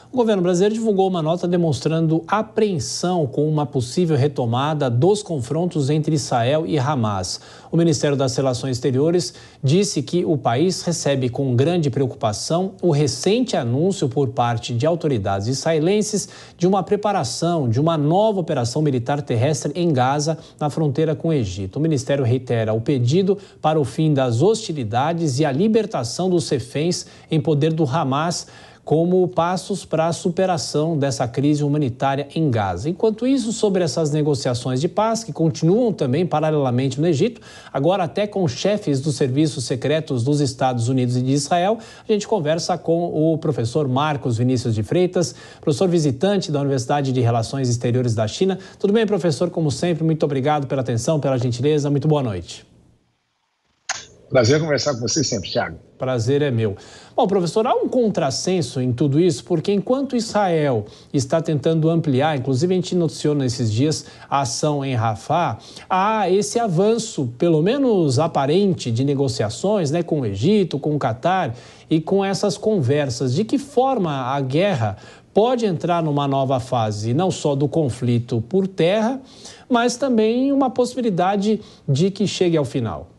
O governo brasileiro divulgou uma nota demonstrando apreensão com uma possível retomada dos confrontos entre Israel e Hamas. O Ministério das Relações Exteriores disse que o país recebe com grande preocupação o recente anúncio por parte de autoridades israelenses de uma preparação de uma nova operação militar terrestre em Gaza, na fronteira com o Egito. O Ministério reitera o pedido para o fim das hostilidades e a libertação dos reféns em poder do Hamas, como passos para a superação dessa crise humanitária em Gaza. Enquanto isso, sobre essas negociações de paz, que continuam também paralelamente no Egito, agora até com chefes dos serviços secretos dos Estados Unidos e de Israel, a gente conversa com o professor Marcos Vinícius de Freitas, professor visitante da Universidade de Relações Exteriores da China. Tudo bem, professor? Como sempre, muito obrigado pela atenção, pela gentileza. Muito boa noite. Prazer conversar com você sempre, Thiago. Prazer é meu. Bom, professor, há um contrassenso em tudo isso, porque enquanto Israel está tentando ampliar, inclusive a gente noticiou nesses dias a ação em Rafah, há esse avanço, pelo menos aparente, de negociações, né, com o Egito, com o Catar e com essas conversas. De que forma a guerra pode entrar numa nova fase, não só do conflito por terra, mas também uma possibilidade de que chegue ao final?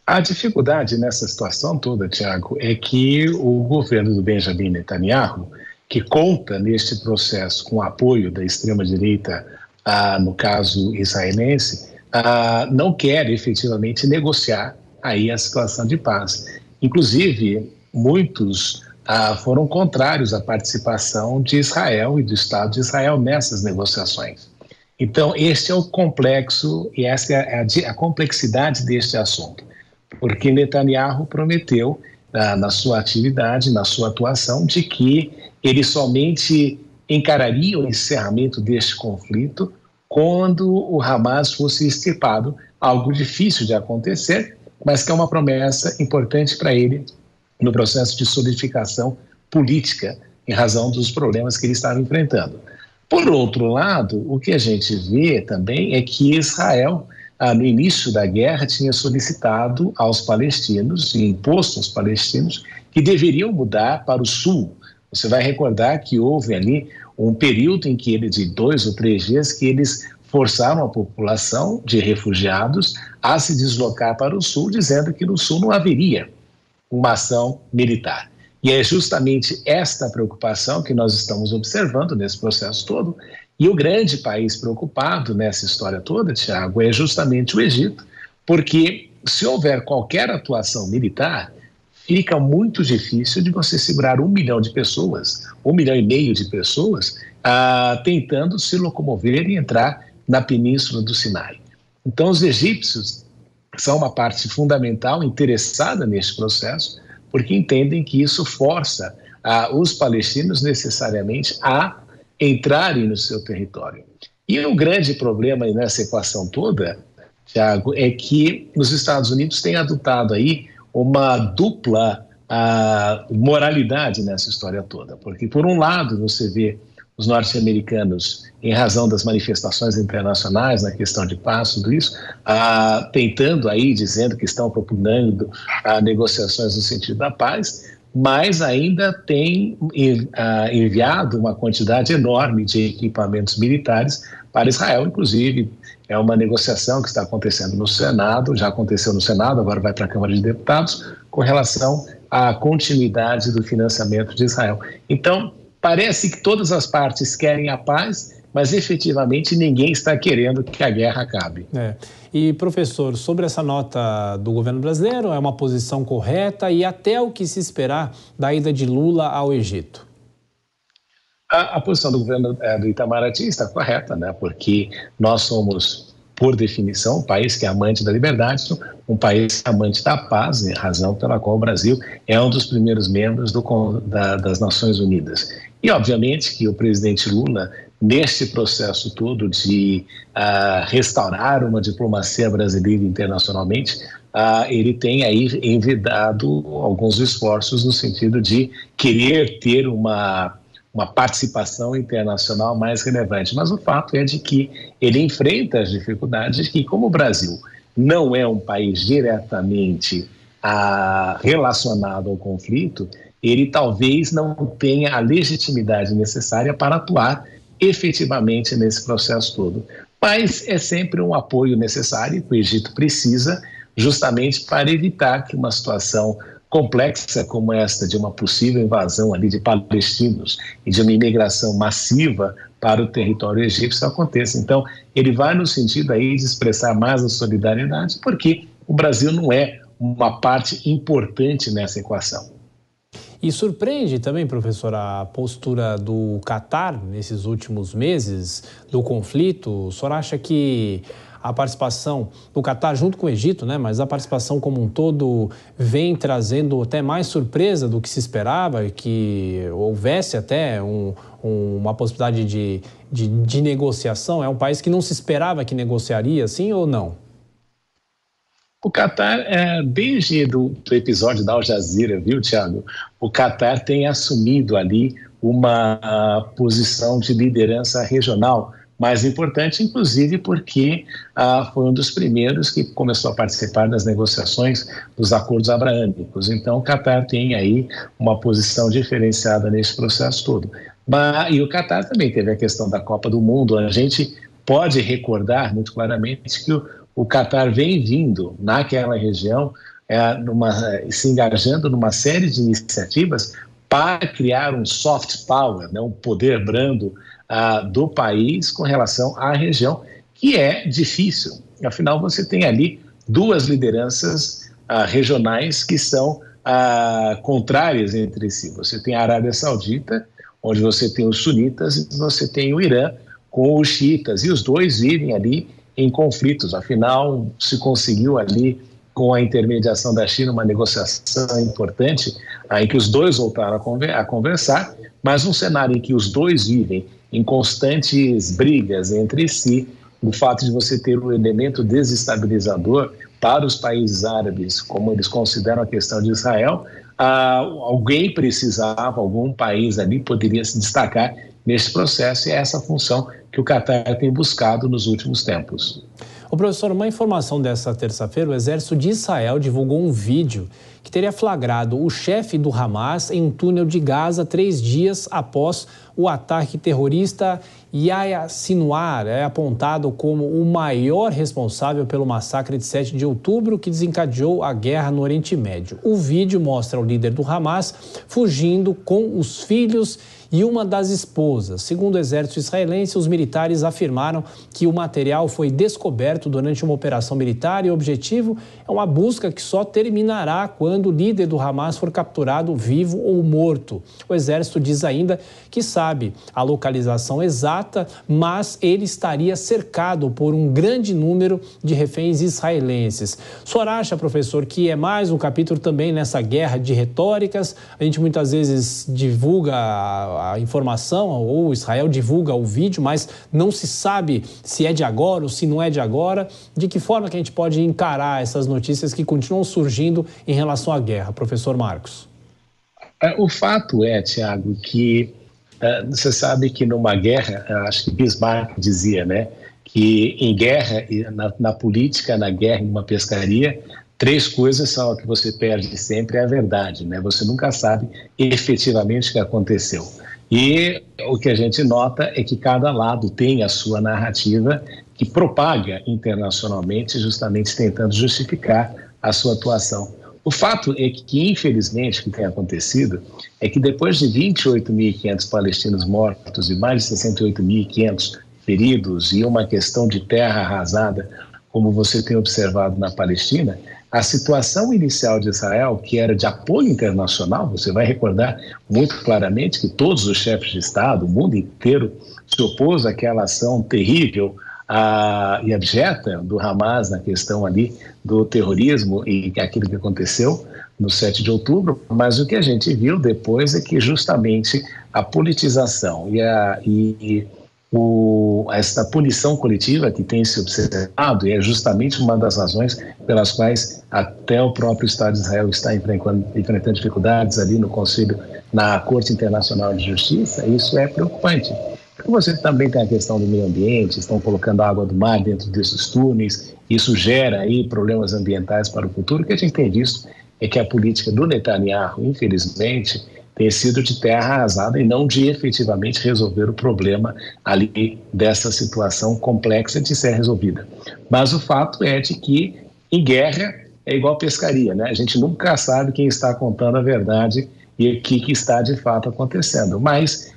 A dificuldade nessa situação toda, Thiago, é que o governo do Benjamin Netanyahu, que conta neste processo com o apoio da extrema-direita, no caso israelense, não quer efetivamente negociar aí a situação de paz. Inclusive, muitos foram contrários à participação de Israel e do Estado de Israel nessas negociações. Então, este é o complexo e essa é a complexidade deste assunto. Porque Netanyahu prometeu, na sua atividade, na sua atuação, de que ele somente encararia o encerramento deste conflito quando o Hamas fosse extirpado, algo difícil de acontecer, mas que é uma promessa importante para ele no processo de solidificação política, em razão dos problemas que ele estava enfrentando. Por outro lado, o que a gente vê também é que Israel, no início da guerra, tinha solicitado aos palestinos e imposto aos palestinos que deveriam mudar para o sul. Você vai recordar que houve ali um período em que de 2 ou 3 dias que eles forçaram a população de refugiados a se deslocar para o sul, dizendo que no sul não haveria uma ação militar. E é justamente esta preocupação que nós estamos observando nesse processo todo. E o grande país preocupado nessa história toda, Thiago, é justamente o Egito, porque se houver qualquer atuação militar, fica muito difícil de você segurar 1 milhão de pessoas, 1,5 milhão de pessoas, tentando se locomover e entrar na Península do Sinai. Então, os egípcios são uma parte fundamental, interessada neste processo, porque entendem que isso força os palestinos necessariamente a entrarem no seu território. E o grande problema nessa equação toda, Thiago, é que os Estados Unidos têm adotado aí uma dupla moralidade nessa história toda, porque por um lado você vê os norte-americanos, em razão das manifestações internacionais na questão de paz, tudo isso, tentando aí, dizendo que estão propugnando negociações no sentido da paz, mas ainda tem enviado uma quantidade enorme de equipamentos militares para Israel. Inclusive, é uma negociação que está acontecendo no Senado, já aconteceu no Senado, agora vai para a Câmara de Deputados, com relação à continuidade do financiamento de Israel. Então, parece que todas as partes querem a paz, mas efetivamente ninguém está querendo que a guerra acabe. E, professor, sobre essa nota do governo brasileiro, é uma posição correta e até o que se esperar da ida de Lula ao Egito? A posição do governo do Itamaraty está correta, né? Porque nós somos, por definição, um país que é amante da liberdade, um país amante da paz, razão pela qual o Brasil é um dos primeiros membros das Nações Unidas. E, obviamente, que o presidente Lula, neste processo todo de restaurar uma diplomacia brasileira internacionalmente, ele tem aí envidado alguns esforços no sentido de querer ter uma participação internacional mais relevante. Mas o fato é de que ele enfrenta as dificuldades que, como o Brasil não é um país diretamente relacionado ao conflito, ele talvez não tenha a legitimidade necessária para atuar efetivamente nesse processo todo. Mas é sempre um apoio necessário que o Egito precisa, justamente para evitar que uma situação complexa como esta de uma possível invasão ali de palestinos e de uma imigração massiva para o território egípcio aconteça. Então, ele vai no sentido aí de expressar mais a solidariedade, porque o Brasil não é uma parte importante nessa equação. E surpreende também, professor, a postura do Catar nesses últimos meses do conflito? O senhor acha que a participação do Catar junto com o Egito, né, mas a participação como um todo vem trazendo até mais surpresa do que se esperava, que houvesse até uma possibilidade de negociação? É um país que não se esperava que negociaria, sim ou não? O Catar, desde do episódio da Al Jazeera, viu, Tiago? O Catar tem assumido ali uma posição de liderança regional mais importante, inclusive porque foi um dos primeiros que começou a participar das negociações dos acordos abraâmicos. Então, o Catar tem aí uma posição diferenciada nesse processo todo. E o Catar também teve a questão da Copa do Mundo. A gente pode recordar muito claramente que o Catar vem vindo naquela região, se engajando numa série de iniciativas para criar um soft power, né, um poder brando do país com relação à região, que é difícil. Afinal, você tem ali duas lideranças regionais que são contrárias entre si. Você tem a Arábia Saudita, onde você tem os sunitas, e você tem o Irã com os xiitas, e os dois vivem ali em conflitos. Afinal, se conseguiu ali, com a intermediação da China, uma negociação importante, em que os dois voltaram a conversar, mas um cenário em que os dois vivem em constantes brigas entre si, o fato de você ter um elemento desestabilizador para os países árabes, como eles consideram a questão de Israel, alguém precisava, algum país ali poderia se destacar nesse processo, e é essa função que o Catar tem buscado nos últimos tempos. Ô, professor, uma informação dessa terça-feira: o Exército de Israel divulgou um vídeo que teria flagrado o chefe do Hamas em um túnel de Gaza 3 dias após o ataque terrorista. Yahya Sinwar é apontado como o maior responsável pelo massacre de 7 de outubro que desencadeou a guerra no Oriente Médio. O vídeo mostra o líder do Hamas fugindo com os filhos e uma das esposas. Segundo o exército israelense, os militares afirmaram que o material foi descoberto durante uma operação militar e o objetivo é uma busca que só terminará quando o líder do Hamas for capturado vivo ou morto. O exército diz ainda que sabe a localização exata, mas ele estaria cercado por um grande número de reféns israelenses. O senhor acha, professor, que é mais um capítulo também nessa guerra de retóricas? A gente muitas vezes divulga a informação, ou Israel divulga o vídeo, mas não se sabe se é de agora ou se não é de agora. De que forma que a gente pode encarar essas notícias que continuam surgindo em relação à guerra, professor Marcos? O fato é, Tiago, que você sabe que numa guerra, acho que Bismarck dizia, né, que em guerra, na política, na guerra, em uma pescaria, 3 coisas são que você perde sempre: é a verdade, né? Você nunca sabe efetivamente o que aconteceu. E o que a gente nota é que cada lado tem a sua narrativa que propaga internacionalmente, justamente tentando justificar a sua atuação. O fato é que, infelizmente, o que tem acontecido é que depois de 28.500 palestinos mortos e mais de 68.500 feridos e uma questão de terra arrasada, como você tem observado na Palestina, a situação inicial de Israel, que era de apoio internacional, você vai recordar muito claramente que todos os chefes de Estado, o mundo inteiro, se opôs àquela ação terrível e abjeta do Hamas na questão ali do terrorismo e aquilo que aconteceu no 7 de outubro, mas o que a gente viu depois é que justamente a politização essa punição coletiva que tem se observado, e é justamente uma das razões pelas quais até o próprio Estado de Israel está enfrentando dificuldades ali no Conselho, na Corte Internacional de Justiça. Isso é preocupante. Você também tem a questão do meio ambiente, estão colocando água do mar dentro desses túneis, isso gera aí problemas ambientais para o futuro, que a gente tem visto é que a política do Netanyahu, infelizmente, tem sido de terra arrasada e não de efetivamente resolver o problema ali dessa situação complexa de ser resolvida. Mas o fato é de que em guerra é igual pescaria, né? A gente nunca sabe quem está contando a verdade e o que está de fato acontecendo. Mas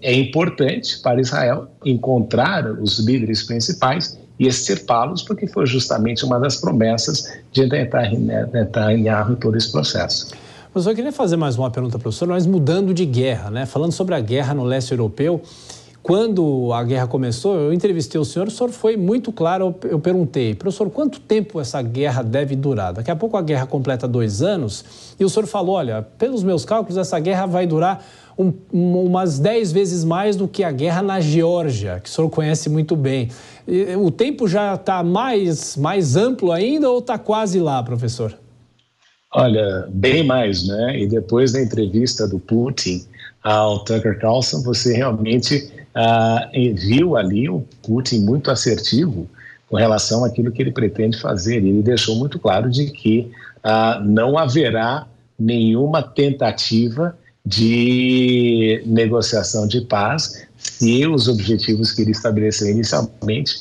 é importante para Israel encontrar os líderes principais e extirpá-los, porque foi justamente uma das promessas de Netanyahu em todo esse processo. Professor, eu queria fazer mais uma pergunta para o senhor, mas mudando de guerra, né? Falando sobre a guerra no leste europeu, quando a guerra começou, eu entrevistei o senhor foi muito claro, eu perguntei, professor, quanto tempo essa guerra deve durar? Daqui a pouco a guerra completa 2 anos, e o senhor falou, olha, pelos meus cálculos, essa guerra vai durar umas 10 vezes mais do que a guerra na Geórgia, que o senhor conhece muito bem. O tempo já está mais amplo ainda ou está quase lá, professor? Olha, bem mais, né? E depois da entrevista do Putin ao Tucker Carlson, você realmente viu ali o Putin muito assertivo com relação àquilo que ele pretende fazer. Ele deixou muito claro de que não haverá nenhuma tentativa de negociação de paz se os objetivos que ele estabeleceu inicialmente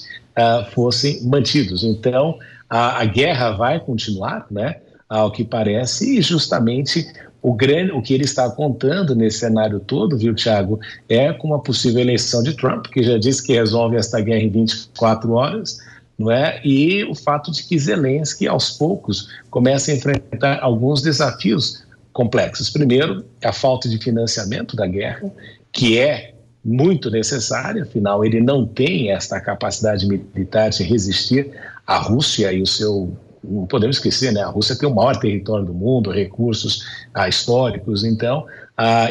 fossem mantidos. Então, a guerra vai continuar, né, ao que parece, e justamente o que ele está contando nesse cenário todo, viu, Thiago, é com uma possível eleição de Trump, que já disse que resolve esta guerra em 24 horas, não é? E o fato de que Zelensky, aos poucos, começa a enfrentar alguns desafios complexos. Primeiro, a falta de financiamento da guerra, que é muito necessária, afinal, ele não tem esta capacidade militar de resistir à Rússia e o seu... Não podemos esquecer, né? A Rússia tem o maior território do mundo, recursos históricos, então,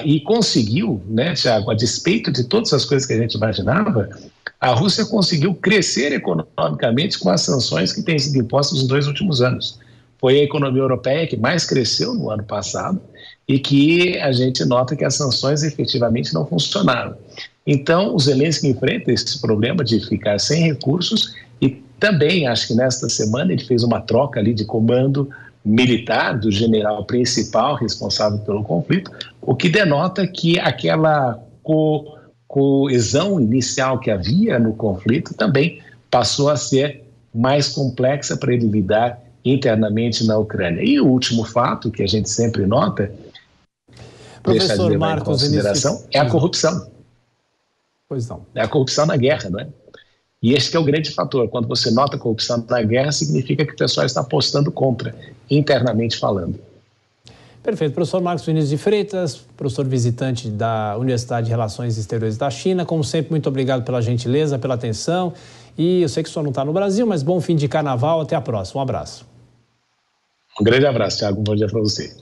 e conseguiu, né, Thiago, a despeito de todas as coisas que a gente imaginava, a Rússia conseguiu crescer economicamente com as sanções que têm sido impostas nos 2 últimos anos. Foi a economia europeia que mais cresceu no ano passado e que a gente nota que as sanções efetivamente não funcionaram. Então, o Zelensky enfrenta esse problema de ficar sem recursos e também, acho que nesta semana, ele fez uma troca ali de comando militar do general principal responsável pelo conflito, o que denota que aquela coesão inicial que havia no conflito também passou a ser mais complexa para ele lidar internamente na Ucrânia. E o último fato que a gente sempre nota, deixa de levar em consideração, é a corrupção. Pois não. É a corrupção na guerra, não é? E esse que é o grande fator. Quando você nota corrupção na guerra, significa que o pessoal está apostando contra, internamente falando. Perfeito. Professor Marcos Vinícius de Freitas, professor visitante da Universidade de Relações Exteriores da China. Como sempre, muito obrigado pela gentileza, pela atenção. E eu sei que o senhor não está no Brasil, mas bom fim de carnaval. Até a próxima. Um abraço. Um grande abraço, Thiago. Um bom dia para você.